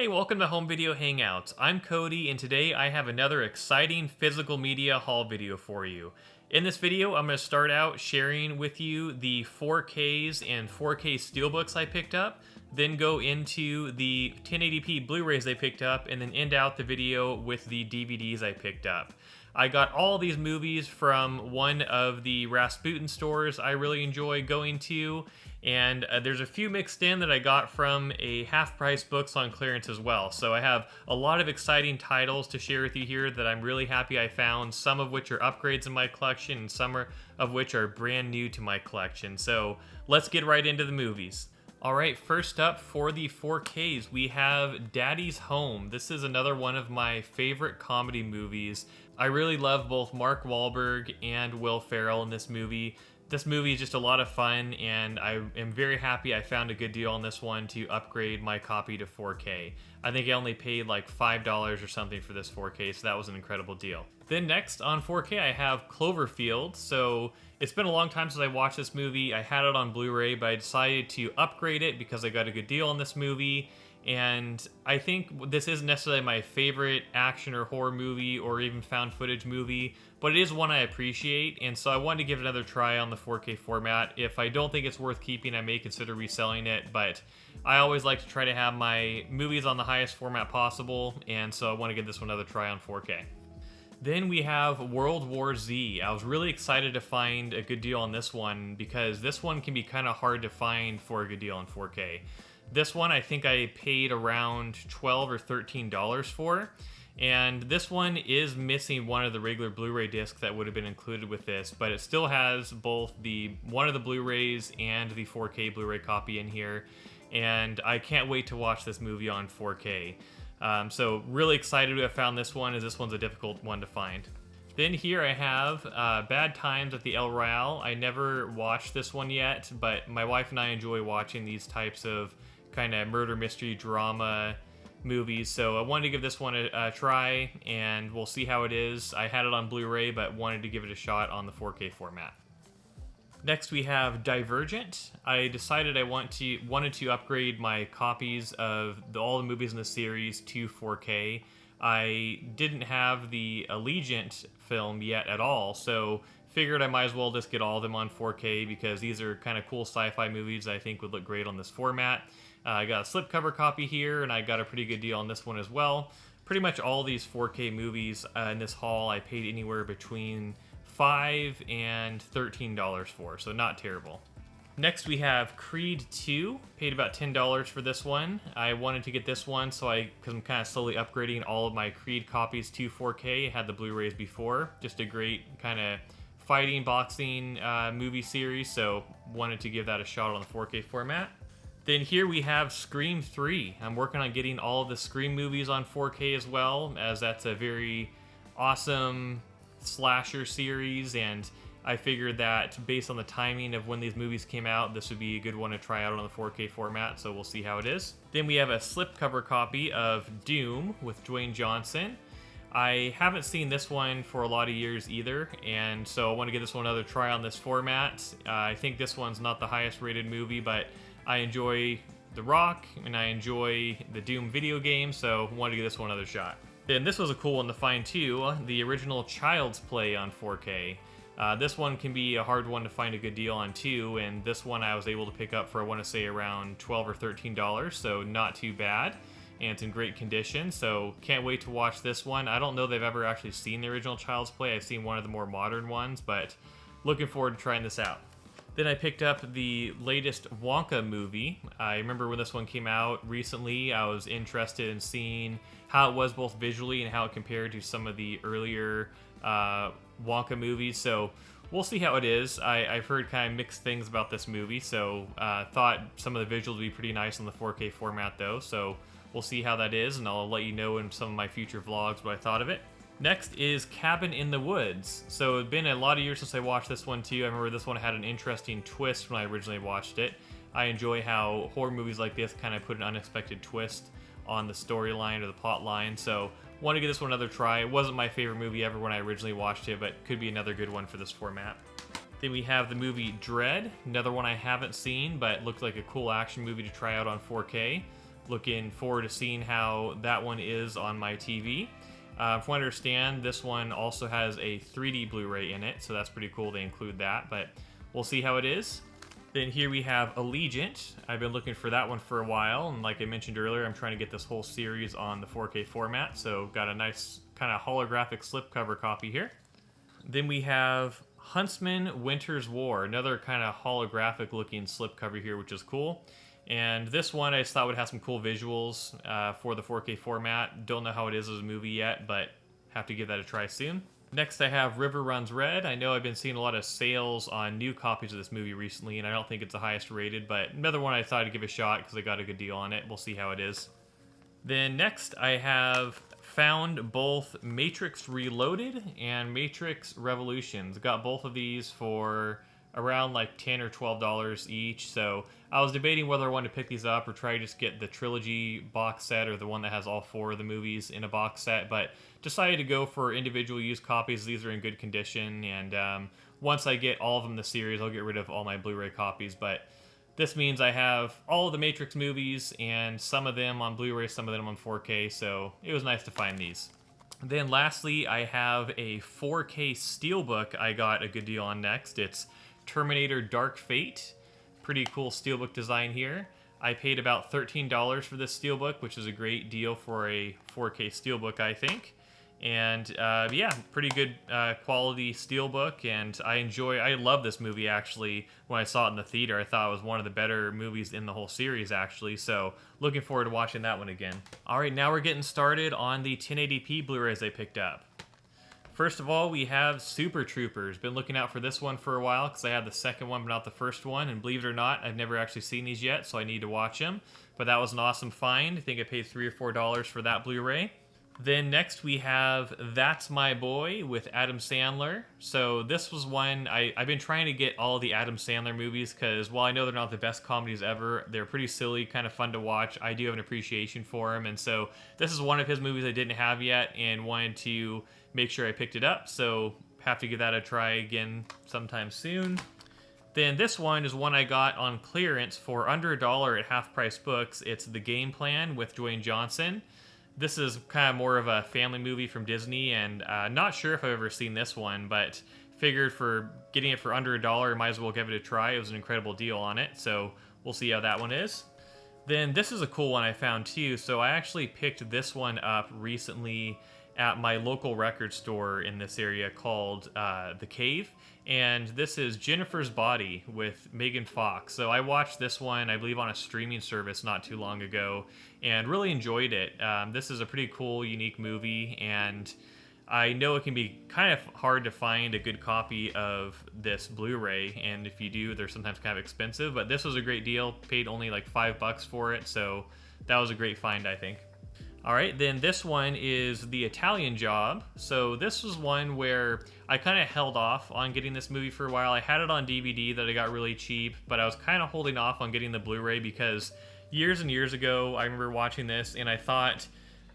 Hey, welcome to Home Video Hangouts. I'm Cody, and today I have another exciting physical media haul video for you. In this video, I'm going to start out sharing with you the 4Ks and 4K steelbooks I picked up, then go into the 1080p Blu-rays I picked up, and then end out the video with the DVDs I picked up. I got all these movies from one of the Rasputin stores I really enjoy going to, and there's a few mixed in that I got from a half-price books on clearance as well. So I have a lot of exciting titles to share with you here that I'm really happy I found, some of which are upgrades in my collection, and some of which are brand new to my collection. So let's get right into the movies. Alright, first up for the 4Ks, we have Daddy's Home. This is another one of my favorite comedy movies. I really love both Mark Wahlberg and Will Ferrell in this movie. This movie is just a lot of fun, and I am very happy I found a good deal on this one to upgrade my copy to 4K. I think I only paid like $5 or something for this 4K, so that was an incredible deal. Then next on 4K I have Cloverfield. So it's been a long time since I watched this movie. I had it on Blu-ray, but I decided to upgrade it because I got a good deal on this movie. And I think this isn't necessarily my favorite action or horror movie or even found footage movie, but it is one I appreciate, and so I wanted to give it another try on the 4K format. If I don't think it's worth keeping, I may consider reselling it, but I always like to try to have my movies on the highest format possible, and so I want to give this one another try on 4K. Then we have World War Z. I was really excited to find a good deal on this one because this one can be kind of hard to find for a good deal on 4K. This one I think I paid around $12 or $13 for, and this one is missing one of the regular Blu-ray discs that would have been included with this, but it still has both one of the Blu-rays and the 4K Blu-ray copy in here, and I can't wait to watch this movie on 4K. So really excited to have found this one, as this one's a difficult one to find. Then here I have Bad Times at the El Royale. I never watched this one yet, but my wife and I enjoy watching these types of kind of murder mystery drama movies, so I wanted to give this one a try, and we'll see how it is. I had it on Blu-ray, but wanted to give it a shot on the 4K format. Next we have Divergent. I decided I wanted to upgrade my copies of all the movies in the series to 4K. I didn't have the Allegiant film yet at all, so figured I might as well just get all of them on 4K because these are kind of cool sci-fi movies I think would look great on this format. I got a slipcover copy here, and I got a pretty good deal on this one as well. Pretty much all these 4K movies in this haul I paid anywhere between $5 and $13 for, so not terrible. Next we have Creed 2. Paid about $10 for this one. I wanted to get this one because I'm kind of slowly upgrading all of my Creed copies to 4K. I had the Blu-rays before. Just a great kind of fighting, boxing movie series, so wanted to give that a shot on the 4K format. Then here we have Scream 3. I'm working on getting all of the Scream movies on 4K as well, as that's a very awesome slasher series, and I figured that based on the timing of when these movies came out, this would be a good one to try out on the 4K format, so we'll see how it is. Then we have a slipcover copy of Doom with Dwayne Johnson. I haven't seen this one for a lot of years either, and so I want to give this one another try on this format. I think this one's not the highest rated movie, but I enjoy The Rock, and I enjoy the Doom video game, so I want to give this one another shot. Then this was a cool one to find too, the original Child's Play on 4K. This one can be a hard one to find a good deal on too, and this one I was able to pick up for, I want to say, around $12 or $13, so not too bad. And it's in great condition, so can't wait to watch this one. I don't know if they've ever actually seen the original Child's Play. I've seen one of the more modern ones, but looking forward to trying this out. Then I picked up the latest Wonka movie. I remember when this one came out recently, I was interested in seeing how it was both visually and how it compared to some of the earlier Wonka movies, so we'll see how it is. I've heard kind of mixed things about this movie, so thought some of the visuals would be pretty nice on the 4K format though, so we'll see how that is, and I'll let you know in some of my future vlogs what I thought of it. Next is Cabin in the Woods. So it's been a lot of years since I watched this one too. I remember this one had an interesting twist when I originally watched it. I enjoy how horror movies like this kind of put an unexpected twist on the storyline or the plot line, so want to give this one another try. It wasn't my favorite movie ever when I originally watched it, but could be another good one for this format. Then we have the movie Dread, another one I haven't seen, but looked like a cool action movie to try out on 4K. looking forward to seeing how that one is on my TV. From what I understand, this one also has a 3D Blu-ray in it, so that's pretty cool they include that, but we'll see how it is. Then here we have Allegiant. I've been looking for that one for a while, and like I mentioned earlier, I'm trying to get this whole series on the 4K format, so got a nice kind of holographic slipcover copy here. Then we have Huntsman Winter's War, another kind of holographic looking slipcover here, which is cool. And this one I just thought would have some cool visuals for the 4K format. Don't know how it is as a movie yet, but have to give that a try soon. Next I have River Runs Red. I know I've been seeing a lot of sales on new copies of this movie recently, and I don't think it's the highest rated, but another one I thought I'd give a shot because I got a good deal on it. We'll see how it is. Then next I have found both Matrix Reloaded and Matrix Revolutions. Got both of these for around like $10 or $12 each, so I was debating whether I wanted to pick these up or try to just get the trilogy box set or the one that has all 4 of the movies in a box set, but decided to go for individual use copies. These are in good condition, and once I get all of them in the series, I'll get rid of all my Blu-ray copies, but this means I have all of the Matrix movies, and some of them on Blu-ray, some of them on 4K, so it was nice to find these. Then lastly, I have a 4K Steelbook I got a good deal on next. It's Terminator Dark Fate. Pretty cool steelbook design here. I paid about $13 for this steelbook, which is a great deal for a 4K steelbook, I think. And yeah, pretty good quality steelbook, and I love this movie actually. When I saw it in the theater, I thought it was one of the better movies in the whole series actually, so looking forward to watching that one again. Alright, now we're getting started on the 1080p Blu-rays I picked up. First of all, we have Super Troopers. Been looking out for this one for a while because I had the second one but not the first one, and believe it or not, I've never actually seen these yet, so I need to watch them. But that was an awesome find. I think I paid $3 or $4 for that Blu-ray. Then next we have That's My Boy with Adam Sandler. So this was one, I've been trying to get all the Adam Sandler movies because while I know they're not the best comedies ever, they're pretty silly, kind of fun to watch. I do have an appreciation for him, and so this is one of his movies I didn't have yet and wanted to make sure I picked it up, so have to give that a try again sometime soon. Then this one is one I got on clearance for under $1 at Half Price Books. It's The Game Plan with Dwayne Johnson. This is kind of more of a family movie from Disney, and not sure if I've ever seen this one, but figured for getting it for under $1, might as well give it a try. It was an incredible deal on it, so we'll see how that one is. Then this is a cool one I found too. So I actually picked this one up recently at my local record store in this area called The Cave, and this is Jennifer's Body with Megan Fox. So I watched this one, I believe, on a streaming service not too long ago, and really enjoyed it. This is a pretty cool, unique movie, and I know it can be kind of hard to find a good copy of this Blu-ray, and if you do, they're sometimes kind of expensive, but this was a great deal. Paid only like $5 for it, so that was a great find, I think. Alright, then this one is The Italian Job. So this was one where I kind of held off on getting this movie for a while. I had it on DVD that I got really cheap, but I was kind of holding off on getting the Blu-ray because years and years ago, I remember watching this and I thought,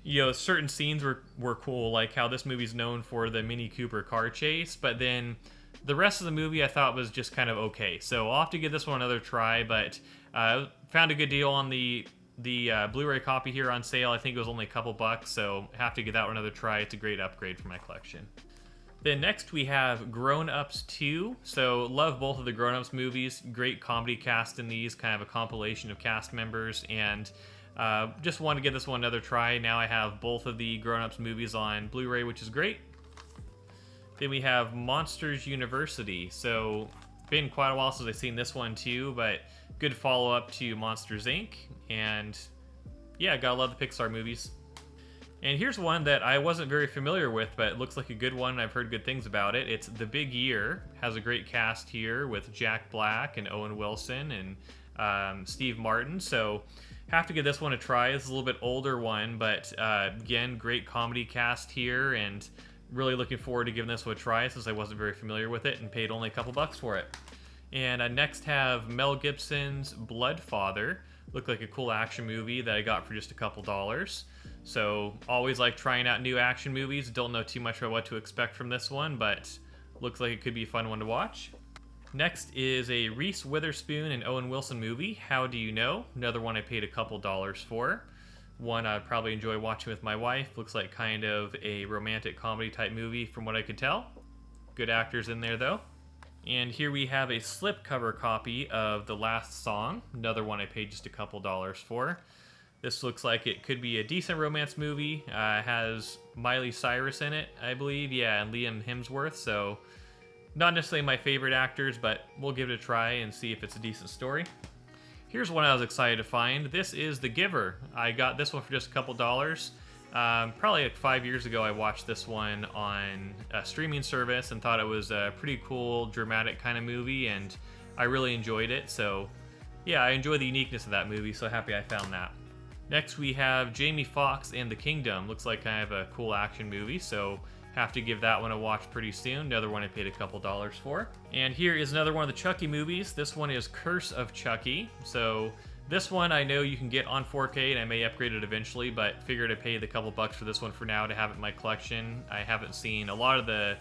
you know, certain scenes were cool, like how this movie's known for the Mini Cooper car chase, but then the rest of the movie I thought was just kind of okay. So I'll have to give this one another try, but found a good deal on the Blu-ray copy here on sale. I think it was only a couple bucks, so have to give that one another try. It's a great upgrade for my collection. Then next we have Grown Ups 2. So love both of the Grown Ups movies. Great comedy cast in these, kind of a compilation of cast members, and just want to give this one another try. Now I have both of the Grown Ups movies on Blu-ray, which is great. Then we have Monsters University. So been quite a while since I've seen this one too, but good follow-up to Monsters Inc. And yeah, gotta love the Pixar movies. And here's one that I wasn't very familiar with, but it looks like a good one, and I've heard good things about it. It's The Big Year. Has a great cast here with Jack Black and Owen Wilson and Steve Martin, so have to give this one a try. It's a little bit older one, but again, great comedy cast here, and really looking forward to giving this one a try since I wasn't very familiar with it and paid only a couple bucks for it. And I next have Mel Gibson's Bloodfather. Looked like a cool action movie that I got for just a couple dollars. So always like trying out new action movies. Don't know too much about what to expect from this one, but looks like it could be a fun one to watch. Next is a Reese Witherspoon and Owen Wilson movie, How Do You Know? Another one I paid a couple dollars for. One I'd probably enjoy watching with my wife. Looks like kind of a romantic comedy type movie from what I could tell. Good actors in there though. And here we have a slipcover copy of The Last Song, another one I paid just a couple dollars for. This looks like it could be a decent romance movie. Has Miley Cyrus in it, I believe. Yeah, and Liam Hemsworth. So not necessarily my favorite actors, but we'll give it a try and see if it's a decent story. Here's one I was excited to find. This is The Giver. I got this one for just a couple dollars. Probably like 5 years ago, I watched this one on a streaming service and thought it was a pretty cool, dramatic kind of movie, and I really enjoyed it. So yeah, I enjoy the uniqueness of that movie, so happy I found that. Next we have Jamie Foxx and The Kingdom. Looks like kind of a cool action movie, so have to give that one a watch pretty soon. Another one I paid a couple dollars for. And here is another one of the Chucky movies. This one is Curse of Chucky. So this one I know you can get on 4K, and I may upgrade it eventually, but figured I'd pay the couple bucks for this one for now to have it in my collection. I haven't seen a lot of the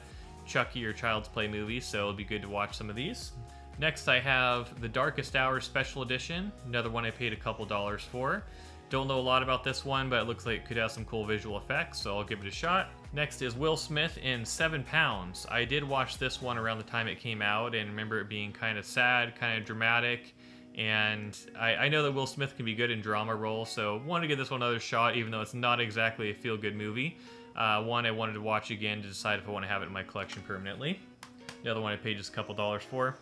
Chucky or Child's Play movies, so it'll be good to watch some of these. Next I have The Darkest Hour Special Edition, another one I paid a couple dollars for. Don't know a lot about this one, but it looks like it could have some cool visual effects, so I'll give it a shot. Next is Will Smith in 7 Pounds. I did watch this one around the time it came out, and remember it being kind of sad, kind of dramatic. And I know that Will Smith can be good in drama roles, so wanted to give this one another shot, even though it's not exactly a feel-good movie. One I wanted to watch again to decide if I want to have it in my collection permanently. The other one I paid just a couple dollars for.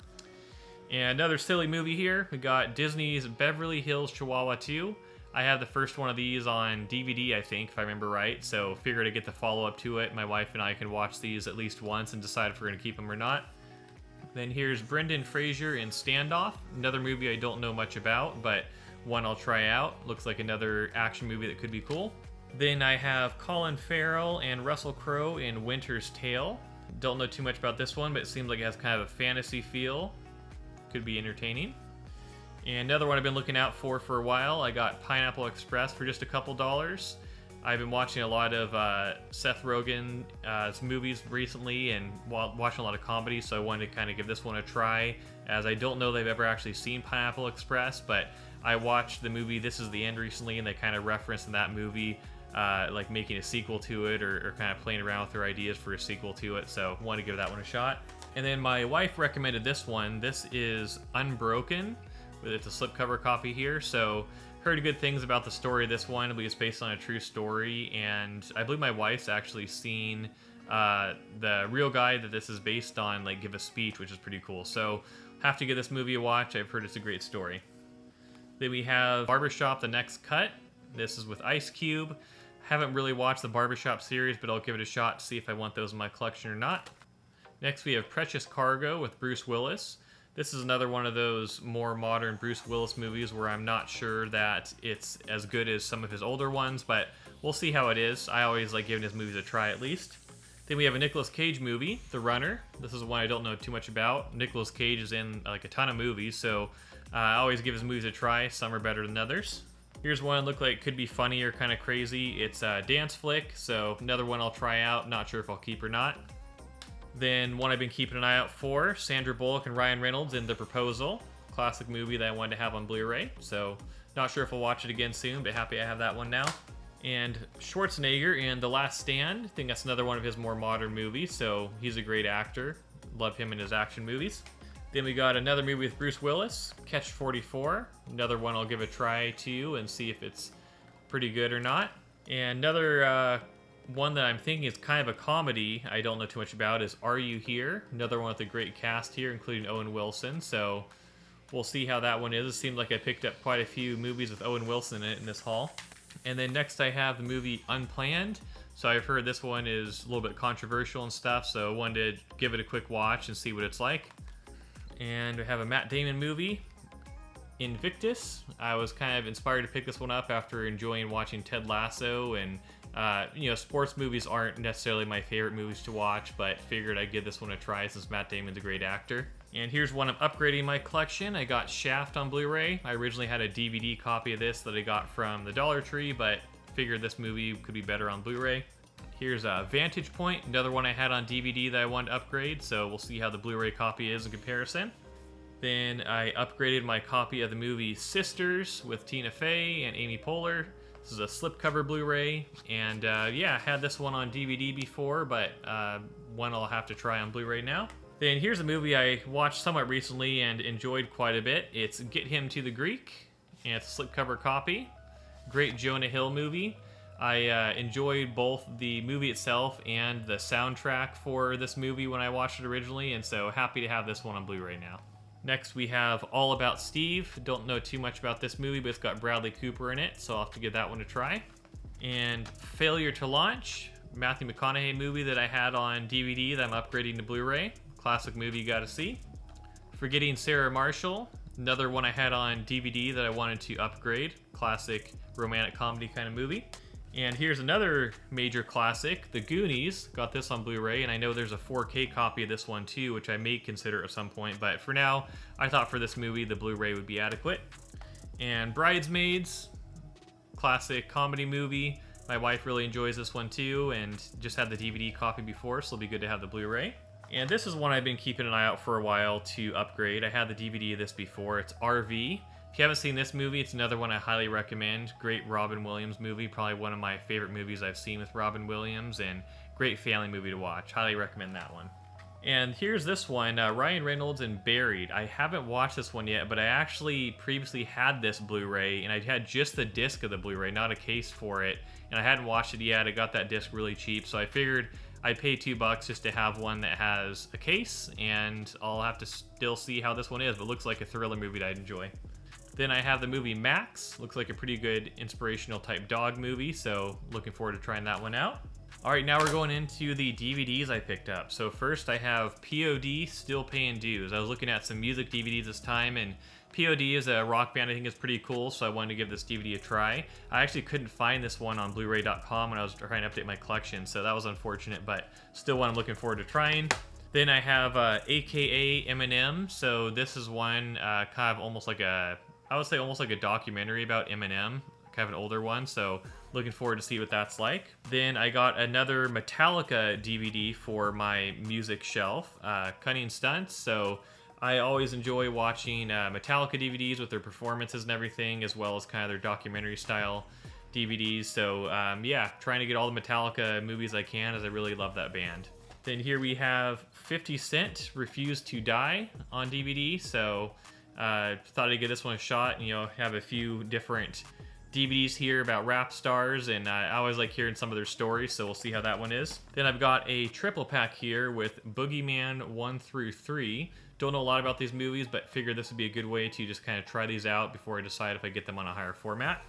And another silly movie here. We got Disney's Beverly Hills Chihuahua 2. I have the first one of these on DVD, I think, if I remember right, so figured I'd get the follow-up to it. My wife and I can watch these at least once and decide if we're going to keep them or not. Then here's Brendan Fraser in Standoff, another movie I don't know much about, but one I'll try out. Looks like another action movie that could be cool. Then I have Colin Farrell and Russell Crowe in Winter's Tale. Don't know too much about this one, but it seems like it has kind of a fantasy feel. Could be entertaining. And another one I've been looking out for a while, I got Pineapple Express for just a couple dollars. I've been watching a lot of Seth Rogen's movies recently and watching a lot of comedy, so I wanted to kind of give this one a try, as I don't know they've ever actually seen Pineapple Express, but I watched the movie This Is the End recently, and they kind of referenced in that movie like making a sequel to it, or kind of playing around with their ideas for a sequel to it, so I wanted to give that one a shot. And then my wife recommended this one. This is Unbroken. It's a slipcover copy here, so heard good things about the story of this one. I believe it's based on a true story, and I believe my wife's actually seen the real guy that this is based on like give a speech, which is pretty cool. So have to give this movie a watch. I've heard it's a great story. Then we have Barbershop: The Next Cut. This is with Ice Cube. Haven't really watched the Barbershop series, but I'll give it a shot to see if I want those in my collection or not. Next we have Precious Cargo with Bruce Willis. This is another one of those more modern Bruce Willis movies where I'm not sure that it's as good as some of his older ones, but we'll see how it is. I always like giving his movies a try at least. Then we have a Nicolas Cage movie, The Runner. This is one I don't know too much about. Nicolas Cage is in like a ton of movies, so I always give his movies a try. Some are better than others. Here's one that looked like it could be funny or kind of crazy. It's a dance flick, so another one I'll try out. Not sure if I'll keep or not. Then one I've been keeping an eye out for, Sandra Bullock and Ryan Reynolds in The Proposal. Classic movie that I wanted to have on Blu-ray, so not sure if I'll watch it again soon, but happy I have that one now. And Schwarzenegger in The Last Stand. I think that's another one of his more modern movies, so he's a great actor. Love him in his action movies. Then we got another movie with Bruce Willis, Catch 44. Another one I'll give a try to and see if it's pretty good or not. And another one that I'm thinking is kind of a comedy I don't know too much about is Are You Here? Another one with a great cast here, including Owen Wilson, so we'll see how that one is. It seemed like I picked up quite a few movies with Owen Wilson in it in this haul. And then next I have the movie Unplanned. So I've heard this one is a little bit controversial and stuff, so I wanted to give it a quick watch and see what it's like. And we have a Matt Damon movie, Invictus. I was kind of inspired to pick this one up after enjoying watching Ted Lasso, and sports movies aren't necessarily my favorite movies to watch, but figured I'd give this one a try since Matt Damon's a great actor. And here's one I'm upgrading my collection. I got Shaft on Blu-ray. I originally had a DVD copy of this that I got from the Dollar Tree, but figured this movie could be better on Blu-ray. Here's Vantage Point, another one I had on DVD that I wanted to upgrade, so we'll see how the Blu-ray copy is in comparison. Then I upgraded my copy of the movie Sisters with Tina Fey and Amy Poehler. This is a slipcover Blu-ray, and yeah, I had this one on DVD before, but one I'll have to try on Blu-ray now. Then here's a movie I watched somewhat recently and enjoyed quite a bit. It's Get Him to the Greek, and it's a slipcover copy. Great Jonah Hill movie. I enjoyed both the movie itself and the soundtrack for this movie when I watched it originally, and so happy to have this one on Blu-ray now. Next we have All About Steve. Don't know too much about this movie, but it's got Bradley Cooper in it, so I'll have to give that one a try. And Failure to Launch, Matthew McConaughey movie that I had on DVD that I'm upgrading to Blu-ray. Classic movie you gotta see. Forgetting Sarah Marshall, another one I had on DVD that I wanted to upgrade. Classic romantic comedy kind of movie. And here's another major classic, The Goonies. Got this on Blu-ray, and I know there's a 4K copy of this one too, which I may consider at some point, but for now, I thought for this movie, the Blu-ray would be adequate. And Bridesmaids, classic comedy movie. My wife really enjoys this one too, and just had the DVD copy before, so it'll be good to have the Blu-ray. And this is one I've been keeping an eye out for a while to upgrade. I had the DVD of this before. It's RV. If you haven't seen this movie, it's another one I highly recommend. Great Robin Williams movie, probably one of my favorite movies I've seen with Robin Williams, and great family movie to watch. Highly recommend that one. And here's this one, Ryan Reynolds and Buried. I haven't watched this one yet, but I actually previously had this Blu-ray, and I had just the disc of the Blu-ray, not a case for it, and I hadn't watched it yet. I got that disc really cheap, so I figured I'd pay $2 just to have one that has a case, and I'll have to still see how this one is, but it looks like a thriller movie that I'd enjoy. Then I have the movie Max. Looks like a pretty good inspirational type dog movie, so looking forward to trying that one out. All right, now we're going into the DVDs I picked up. So first I have POD, Still Paying Dues. I was looking at some music DVDs this time, and POD is a rock band I think is pretty cool, so I wanted to give this DVD a try. I actually couldn't find this one on bluray.com when I was trying to update my collection, so that was unfortunate, but still one I'm looking forward to trying. Then I have AKA Eminem. So this is one kind of almost like a, I would say almost like a documentary about Eminem, kind of an older one, so looking forward to see what that's like. Then I got another Metallica DVD for my music shelf, Cunning Stunts. So I always enjoy watching Metallica DVDs with their performances and everything, as well as kind of their documentary style DVDs. So yeah, trying to get all the Metallica movies I can, as I really love that band. Then here we have 50 Cent, Refuse to Die on DVD. So thought I'd give this one a shot, and, you know, have a few different DVDs here about rap stars, and I always like hearing some of their stories, so we'll see how that one is. Then I've got a triple pack here with Boogeyman 1 through 3. Don't know a lot about these movies, but figured this would be a good way to just kind of try these out before I decide if I get them on a higher format.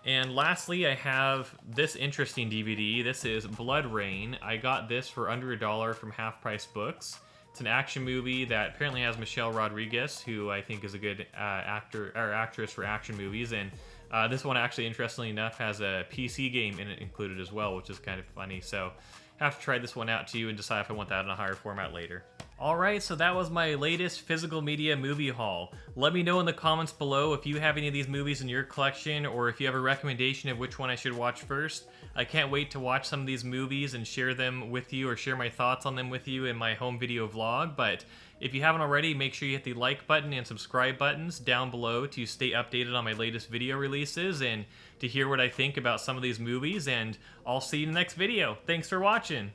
And lastly, I have this interesting DVD. This is Blood Rain. I got this for under $1 from Half Price Books. It's an action movie that apparently has Michelle Rodriguez, who I think is a good actor or actress for action movies. And this one, actually, interestingly enough, has a PC game in it included as well, which is kind of funny. So have to try this one out too and decide if I want that in a higher format later. Alright, so that was my latest physical media movie haul. Let me know in the comments below if you have any of these movies in your collection, or if you have a recommendation of which one I should watch first. I can't wait to watch some of these movies and share them with you, or share my thoughts on them with you in my home video vlog. But if you haven't already, make sure you hit the like button and subscribe buttons down below to stay updated on my latest video releases and to hear what I think about some of these movies. And I'll see you in the next video. Thanks for watching.